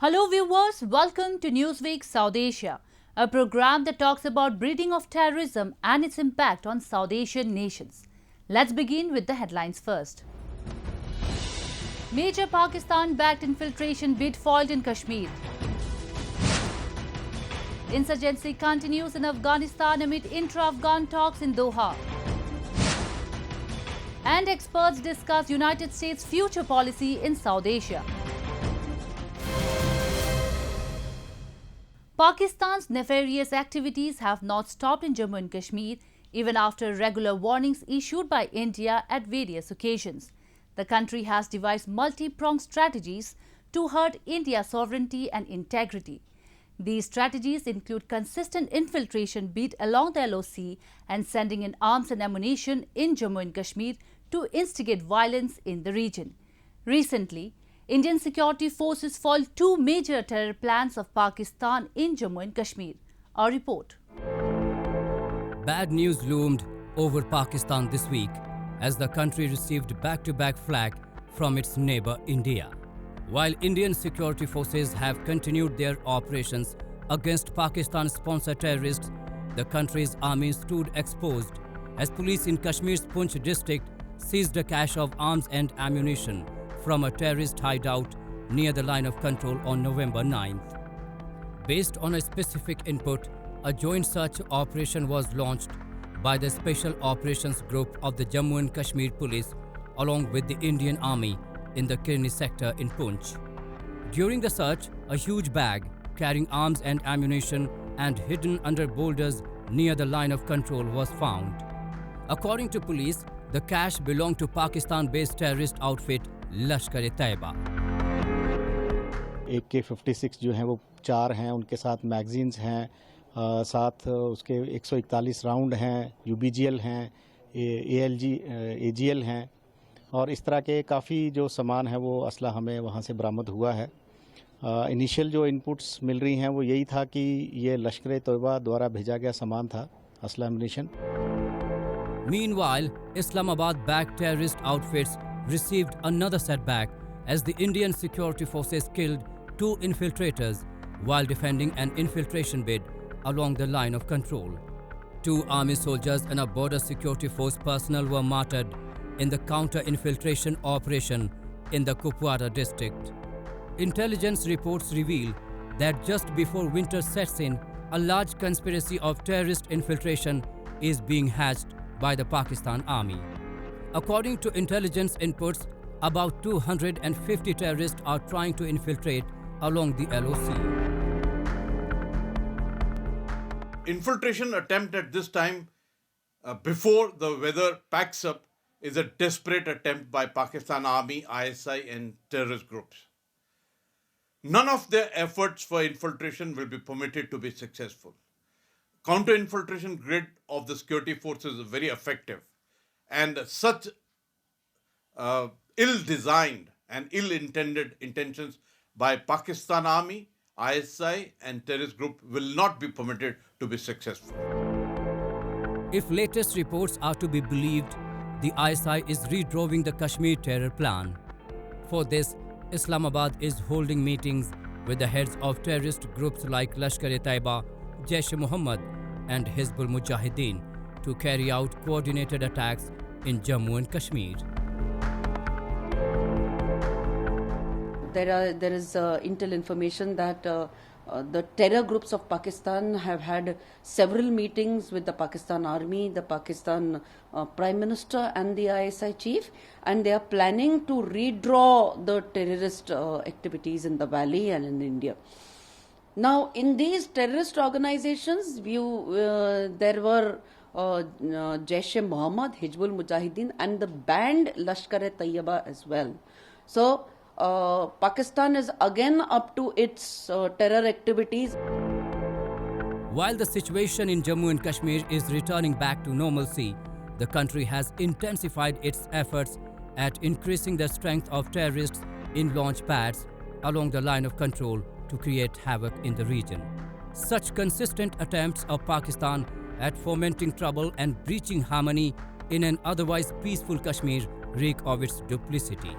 Hello viewers, welcome to Newsweek South Asia, a program that talks about breeding of terrorism and its impact on South Asian nations. Let's begin with the headlines first. Major Pakistan-backed infiltration bid foiled in Kashmir. Insurgency continues in Afghanistan amid intra-Afghan talks in Doha. And experts discuss United States' future policy in South Asia. Pakistan's nefarious activities have not stopped in Jammu and Kashmir, even after regular warnings issued by India at various occasions. The country has devised multi-pronged strategies to hurt India's sovereignty and integrity. These strategies include consistent infiltration bid along the LoC and sending in arms and ammunition in Jammu and Kashmir to instigate violence in the region. Recently, Indian security forces foiled two major terror plans of Pakistan in Jammu and Kashmir. Our report. Bad news loomed over Pakistan this week as the country received back-to-back flak from its neighbor India. While Indian security forces have continued their operations against Pakistan-sponsored terrorists, the country's army stood exposed as police in Kashmir's Poonch district seized a cache of arms and ammunition from a terrorist hideout near the line of control on November 9th. Based on a specific input, a joint search operation was launched by the Special Operations Group of the Jammu and Kashmir Police along with the Indian Army in the Kirni sector in Poonch. During the search, a huge bag carrying arms and ammunition and hidden under boulders near the line of control was found. According to police, the cache belonged to Pakistan-based terrorist outfit LoCInfiltration. AK-56 जो हैं वो 4 हैं, उनके साथ magazines हैं, साथ उसके 141 round हैं, UBGL हैं, AGL हैं और इस तरह के काफ़ी जो सामान है वो असला हमें वहाँ से बरामद हुआ है। इनिशियल जो इनपुट्स मिल रही हैं वो यही था कि ये लश्कर-ए-तोयबा द्वारा भेजा गया सामान था, असला ammunition. Meanwhile, Islamabad-backed terrorist outfits received another setback as the Indian security forces killed two infiltrators while defending an infiltration bid along the line of control. Two army soldiers and a border security force personnel were martyred in the counter-infiltration operation in the Kupwara district. Intelligence reports reveal that just before winter sets in, a large conspiracy of terrorist infiltration is being hatched by the Pakistan Army. According to intelligence inputs, about 250 terrorists are trying to infiltrate along the LoC. Infiltration attempt at this time, before the weather packs up, is a desperate attempt by Pakistan Army, ISI and terrorist groups. None of their efforts for infiltration will be permitted to be successful. Counter-infiltration grid of the security forces is very effective, and such ill-designed and ill-intended intentions by Pakistan Army, ISI and terrorist group will not be permitted to be successful. If latest reports are to be believed, the ISI is redrawing the Kashmir terror plan. For this, Islamabad is holding meetings with the heads of terrorist groups like Lashkar-e-Taiba, Jaish-e-Mohammed and Hizbul Mujahideen to carry out coordinated attacks in Jammu and Kashmir. There is intel information that the terror groups of Pakistan have had several meetings with the Pakistan Army, the Pakistan Prime Minister and the ISI chief, and they are planning to redraw the terrorist activities in the valley and in India. Now, in these terrorist organizations, there were Jaish-e-Mohammed, Hizbul Mujahideen and the banned Lashkar-e-Taiba as well. So, Pakistan is again up to its terror activities. While the situation in Jammu and Kashmir is returning back to normalcy, the country has intensified its efforts at increasing the strength of terrorists in launch pads along the line of control to create havoc in the region. Such consistent attempts of Pakistan at fomenting trouble and breaching harmony in an otherwise peaceful Kashmir reek of its duplicity.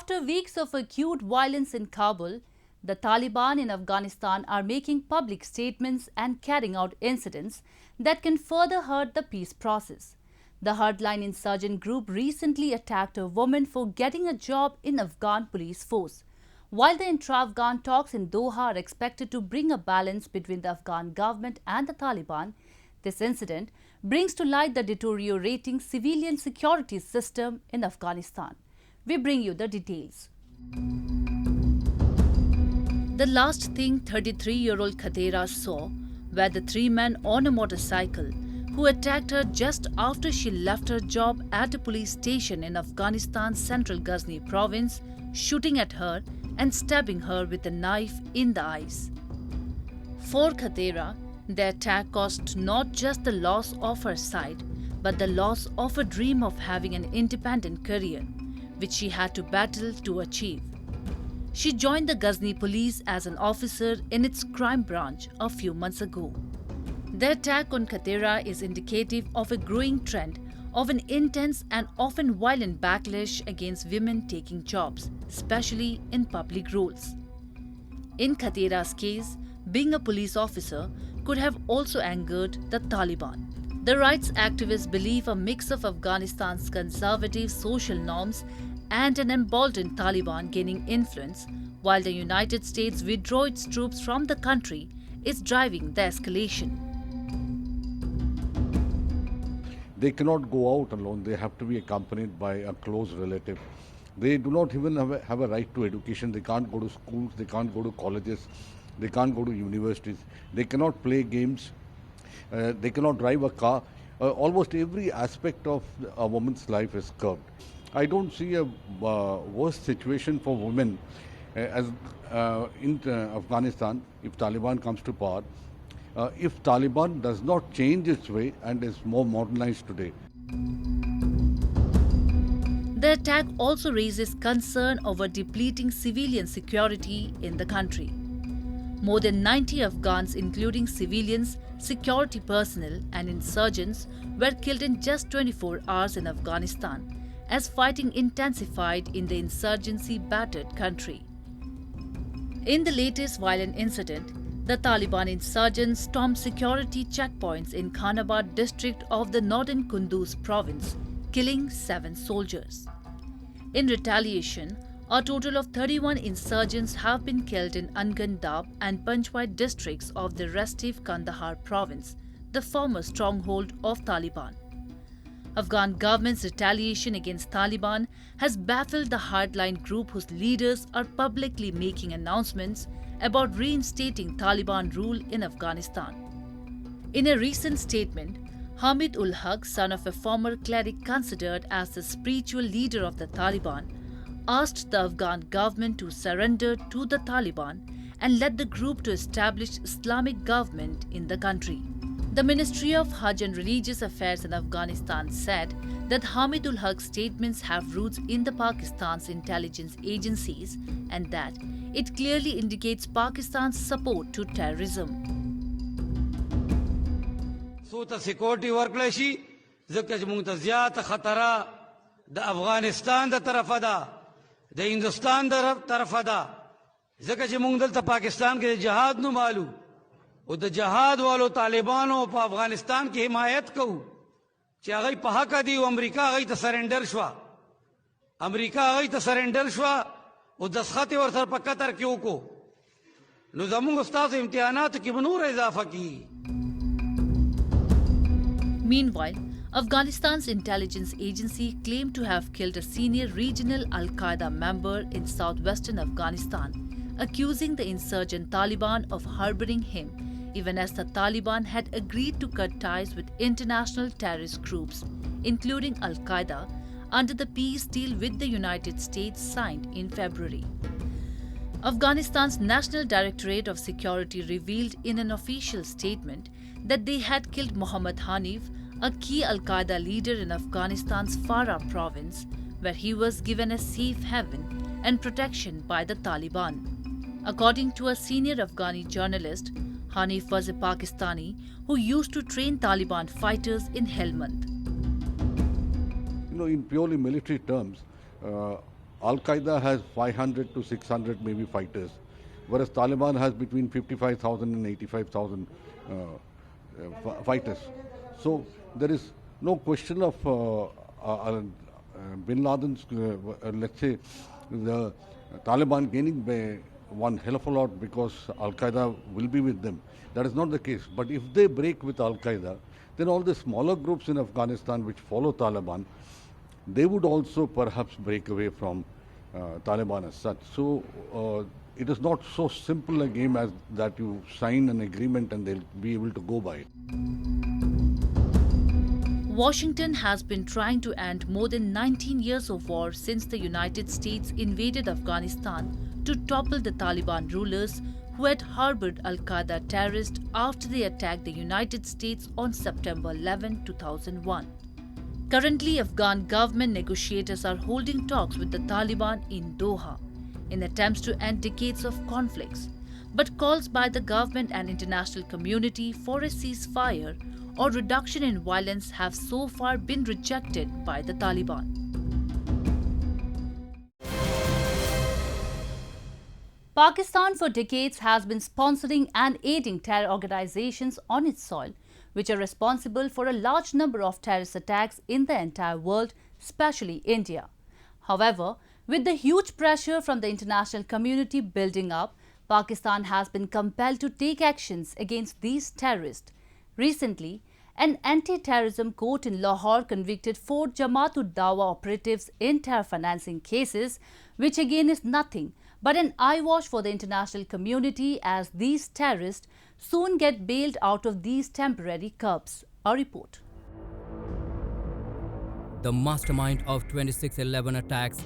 After weeks of acute violence in Kabul, the Taliban in Afghanistan are making public statements and carrying out incidents that can further hurt the peace process. The hardline insurgent group recently attacked a woman for getting a job in Afghan police force. While the intra-Afghan talks in Doha are expected to bring a balance between the Afghan government and the Taliban, this incident brings to light the deteriorating civilian security system in Afghanistan. We bring you the details. The last thing 33-year-old Qaeda saw were the three men on a motorcycle who attacked her just after she left her job at a police station in Afghanistan's central Ghazni province, shooting at her and stabbing her with a knife in the eyes. For Qaeda, the attack caused not just the loss of her sight, but the loss of a dream of having an independent career, which she had to battle to achieve. She joined the Ghazni police as an officer in its crime branch a few months ago. The attack on Qaeda is indicative of a growing trend of an intense and often violent backlash against women taking jobs, especially in public roles. In Qaeda's case, being a police officer could have also angered the Taliban. The rights activists believe a mix of Afghanistan's conservative social norms and an emboldened Taliban gaining influence, while the United States withdraw its troops from the country, is driving the escalation. They cannot go out alone. They have to be accompanied by a close relative. They do not even have a right to education. They can't go to schools. They can't go to colleges. They can't go to universities. They cannot play games. They cannot drive a car. Almost every aspect of a woman's life is curbed. I don't see a worse situation for women as in Afghanistan if Taliban comes to power. If Taliban does not change its way and is more modernized today. The attack also raises concern over depleting civilian security in the country. More than 90 Afghans, including civilians, security personnel and insurgents, were killed in just 24 hours in Afghanistan, as fighting intensified in the insurgency-battered country. In the latest violent incident, the Taliban insurgents stormed security checkpoints in Khanabad district of the northern Kunduz province, killing 7 soldiers. In retaliation, a total of 31 insurgents have been killed in Angandab and Panchwai districts of the restive Kandahar province, the former stronghold of Taliban. Afghan government's retaliation against Taliban has baffled the hardline group whose leaders are publicly making announcements about reinstating Taliban rule in Afghanistan. In a recent statement, Hamid-ul-Haq, son of a former cleric considered as the spiritual leader of the Taliban, asked the Afghan government to surrender to the Taliban and let the group to establish Islamic government in the country. The Ministry of Hajj and Religious Affairs in Afghanistan said that Hamid-ul-Haq's statements have roots in the Pakistan's intelligence agencies and that it clearly indicates Pakistan's support to terrorism. Suta security workplace, zakaj muntaziyat khatara da Afghanistan da tarafada, da Hindustan da tarafada, zakaj mungdal ta Pakistan ke jihad nu malu. او د جهاد والو طالبانو په افغانستان کې حمایت کوو چې هغه په حق دي او امریکا هغه ته سرندر شو او د سخت ورسره په قطر کې وکړو نو زموږ استاد امتحانات کې بنور اضافه کی. Meanwhile, Afghanistan's intelligence agency claimed to have killed a senior regional Al-Qaeda member in southwestern Afghanistan, accusing the insurgent Taliban of harboring him, even as the Taliban had agreed to cut ties with international terrorist groups, including Al-Qaeda, under the peace deal with the United States signed in February. Afghanistan's National Directorate of Security revealed in an official statement that they had killed Mohammad Hanif, a key Al-Qaeda leader in Afghanistan's Farah province, where he was given a safe haven and protection by the Taliban. According to a senior Afghani journalist, Hanif was a Pakistani who used to train Taliban fighters in Helmand. In purely military terms, Al-Qaeda has 500 to 600 maybe fighters, whereas Taliban has between 55,000 and 85,000 fighters. So there is no question of Bin Laden's, let's say, the Taliban gaining one hell of a lot because Al-Qaeda will be with them. That is not the case. But if they break with Al-Qaeda, then all the smaller groups in Afghanistan which follow Taliban, they would also perhaps break away from Taliban as such. So it is not so simple a game as that you sign an agreement and they'll be able to go by it. Washington has been trying to end more than 19 years of war since the United States invaded Afghanistan to topple the Taliban rulers who had harbored Al-Qaeda terrorists after they attacked the United States on September 11, 2001. Currently, Afghan government negotiators are holding talks with the Taliban in Doha in attempts to end decades of conflicts. But calls by the government and international community for a ceasefire or reduction in violence have so far been rejected by the Taliban. Pakistan for decades has been sponsoring and aiding terror organizations on its soil, which are responsible for a large number of terrorist attacks in the entire world, especially India. However, with the huge pressure from the international community building up, Pakistan has been compelled to take actions against these terrorists. Recently, an anti-terrorism court in Lahore convicted 4 Jamaat-ud-Dawa operatives in terror financing cases, which again is nothing but an eyewash for the international community as these terrorists soon get bailed out of these temporary curbs. A report. The mastermind of 26/11 attacks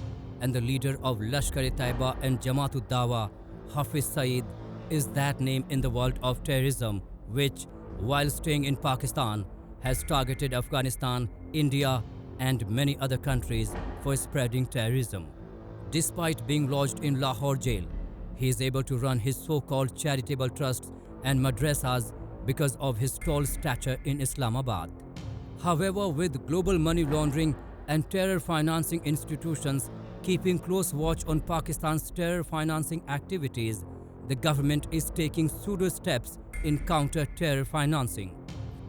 and the leader of Lashkar-e-Taiba and Jamaat-ud-Dawa, Hafiz Saeed, is that name in the world of terrorism which, while staying in Pakistan, has targeted Afghanistan, India and many other countries for spreading terrorism. Despite being lodged in Lahore jail, he is able to run his so-called charitable trusts and madrasas because of his tall stature in Islamabad. However, with global money laundering and terror financing institutions keeping close watch on Pakistan's terror financing activities, the government is taking pseudo steps in counter-terror financing.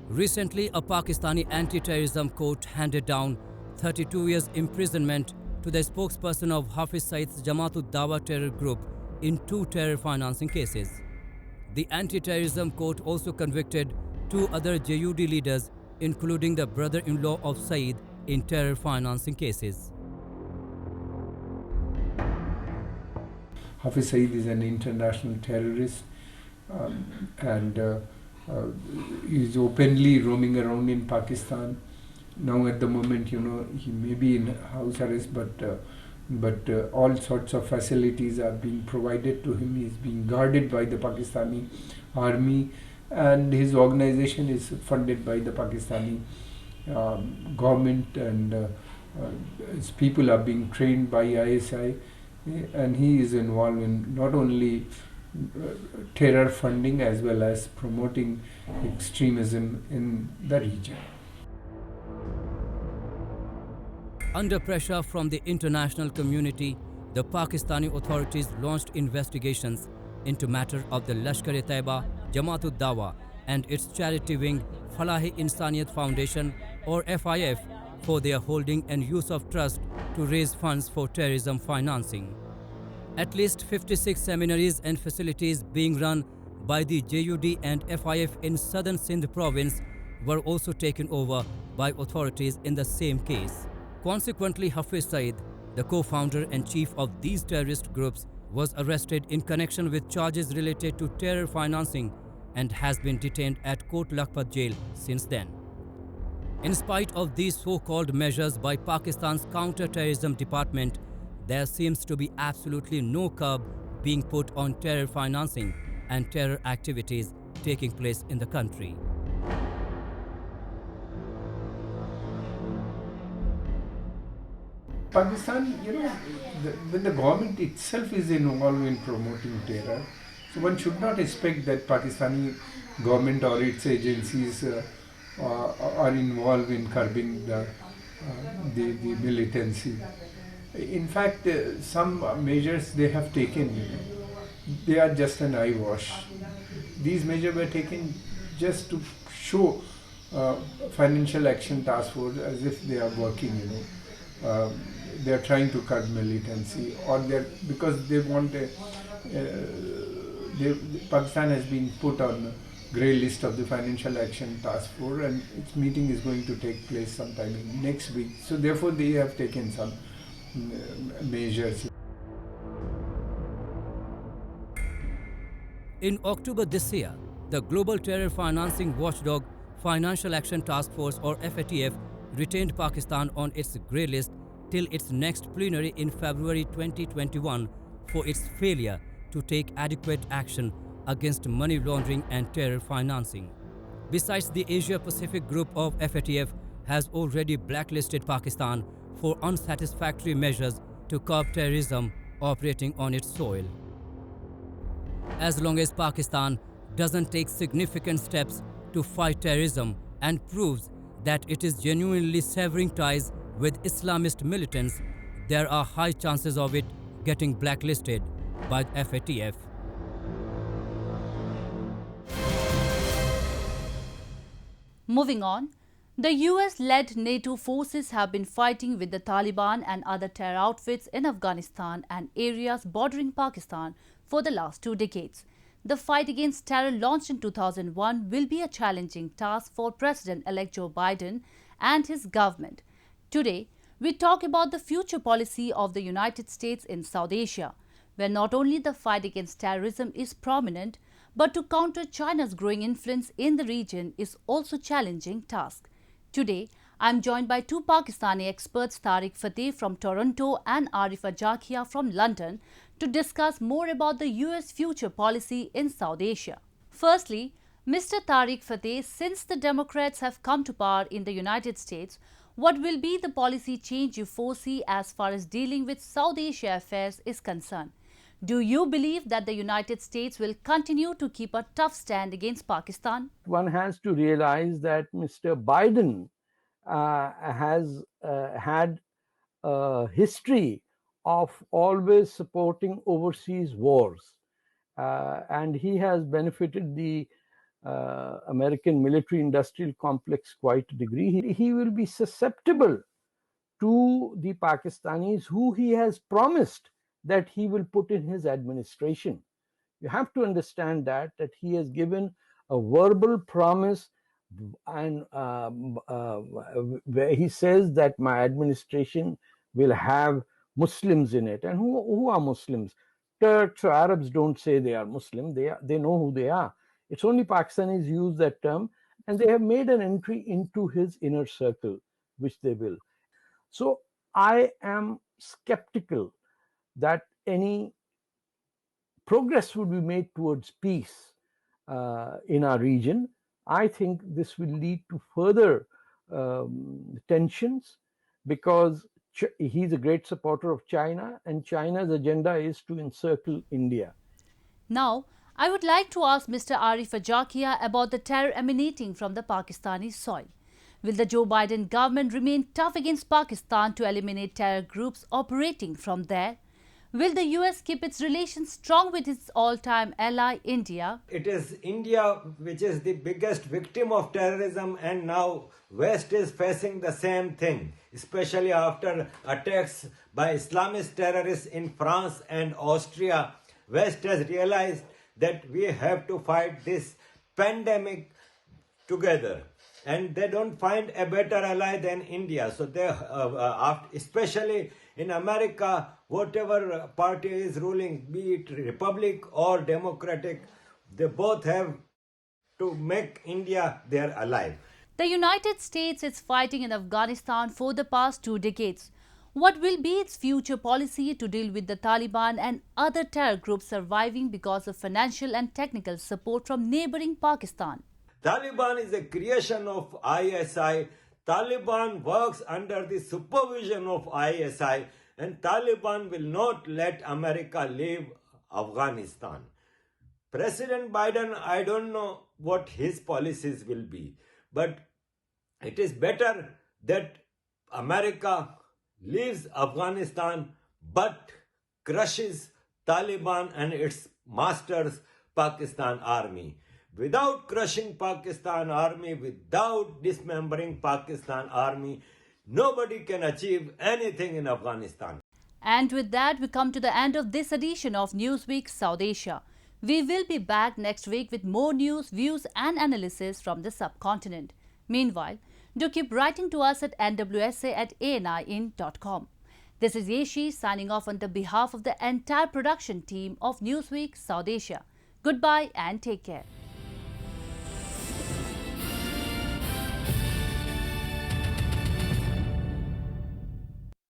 Recently, a Pakistani anti-terrorism court handed down 32 years imprisonment to the spokesperson of Hafiz Saeed's Jamaat-ud-Dawa terror group in 2 terror financing cases. The anti-terrorism court also convicted 2 other JUD leaders, including the brother-in-law of Saeed, in terror financing cases. Hafiz Saeed is an international terrorist and is openly roaming around in Pakistan. Now at the moment, he may be in house arrest, but all sorts of facilities are being provided to him. He is being guarded by the Pakistani army, and his organization is funded by the Pakistani government, and his people are being trained by ISI, and he is involved in not only terror funding as well as promoting extremism in the region. Under pressure from the international community, the Pakistani authorities launched investigations into matter of the Lashkar-e-Taiba, Jamaat-ud-Dawa and its charity wing Falah-e-Insaniyat Foundation or FIF for their holding and use of trust to raise funds for terrorism financing. At least 56 seminaries and facilities being run by the JUD and FIF in southern Sindh province were also taken over by authorities in the same case. Consequently, Hafiz Saeed, the co-founder and chief of these terrorist groups, was arrested in connection with charges related to terror financing and has been detained at Kot Lakhpat jail since then. In spite of these so-called measures by Pakistan's counter-terrorism department, there seems to be absolutely no curb being put on terror financing and terror activities taking place in the country. Pakistan, when the government itself is involved in promoting terror, so one should not expect that Pakistani government or its agencies are involved in curbing the militancy. In fact, some measures they have taken, they are just an eyewash. These measures were taken just to show Financial Action Task Force as if they are working, they are trying to curb militancy, or because they want Pakistan has been put on the grey list of the Financial Action Task Force, and its meeting is going to take place sometime next week. So therefore they have taken some measures. In October this year, the global terror financing watchdog Financial Action Task Force or FATF retained Pakistan on its grey list till its next plenary in February 2021 for its failure to take adequate action against money laundering and terror financing. Besides, the Asia-Pacific group of FATF has already blacklisted Pakistan for unsatisfactory measures to curb terrorism operating on its soil. As long as Pakistan doesn't take significant steps to fight terrorism and proves that it is genuinely severing ties with Islamist militants, there are high chances of it getting blacklisted by the FATF. Moving on, the US-led NATO forces have been fighting with the Taliban and other terror outfits in Afghanistan and areas bordering Pakistan for the last 2 decades. The fight against terror launched in 2001 will be a challenging task for President-elect Joe Biden and his government. Today, we talk about the future policy of the United States in South Asia, where not only the fight against terrorism is prominent, but to counter China's growing influence in the region is also a challenging task. Today, I am joined by 2 Pakistani experts, Tariq Fateh from Toronto and Arif Ajakia from London, to discuss more about the US future policy in South Asia. Firstly, Mr. Tariq Fateh, since the Democrats have come to power in the United States, what will be the policy change you foresee as far as dealing with South Asia affairs is concerned? Do you believe that the United States will continue to keep a tough stand against Pakistan? One has to realize that Mr. Biden has had a history of always supporting overseas wars, and he has benefited the American military-industrial complex quite a degree. He will be susceptible to the Pakistanis who he has promised that he will put in his administration. You have to understand that he has given a verbal promise, and where he says that my administration will have Muslims in it. And who are Muslims? Turks or Arabs don't say they are Muslim. They know who they are. It's only Pakistanis use that term, and they have made an entry into his inner circle, which they will. So I am skeptical that any progress would be made towards peace in our region. I think this will lead to further tensions, because he's a great supporter of China, and China's agenda is to encircle India. Now, I would like to ask Mr. Arif Ajakia about the terror emanating from the Pakistani soil. Will the Joe Biden government remain tough against Pakistan to eliminate terror groups operating from there? Will the US keep its relations strong with its all-time ally, India? It is India which is the biggest victim of terrorism, and now West is facing the same thing, especially after attacks by Islamist terrorists in France and Austria. West has realized that we have to fight this pandemic together, and they don't find a better ally than India. So they, especially in America, whatever party is ruling, be it Republic or Democratic, they both have to make India their ally. The United States is fighting in Afghanistan for the past 2 decades. What will be its future policy to deal with the Taliban and other terror groups surviving because of financial and technical support from neighboring Pakistan? Taliban is a creation of ISI. Taliban works under the supervision of ISI, and Taliban will not let America leave Afghanistan. President Biden, I don't know what his policies will be, but it is better that America leaves Afghanistan but crushes Taliban and its masters, Pakistan Army. Without crushing Pakistan Army, without dismembering Pakistan Army, nobody can achieve anything in Afghanistan. And with that, we come to the end of this edition of Newsweek South Asia. We will be back next week with more news, views and analysis from the subcontinent. Meanwhile, do keep writing to us at nwsa@anin.com. This is Yeshi signing off on the behalf of the entire production team of Newsweek South Asia. Goodbye and take care.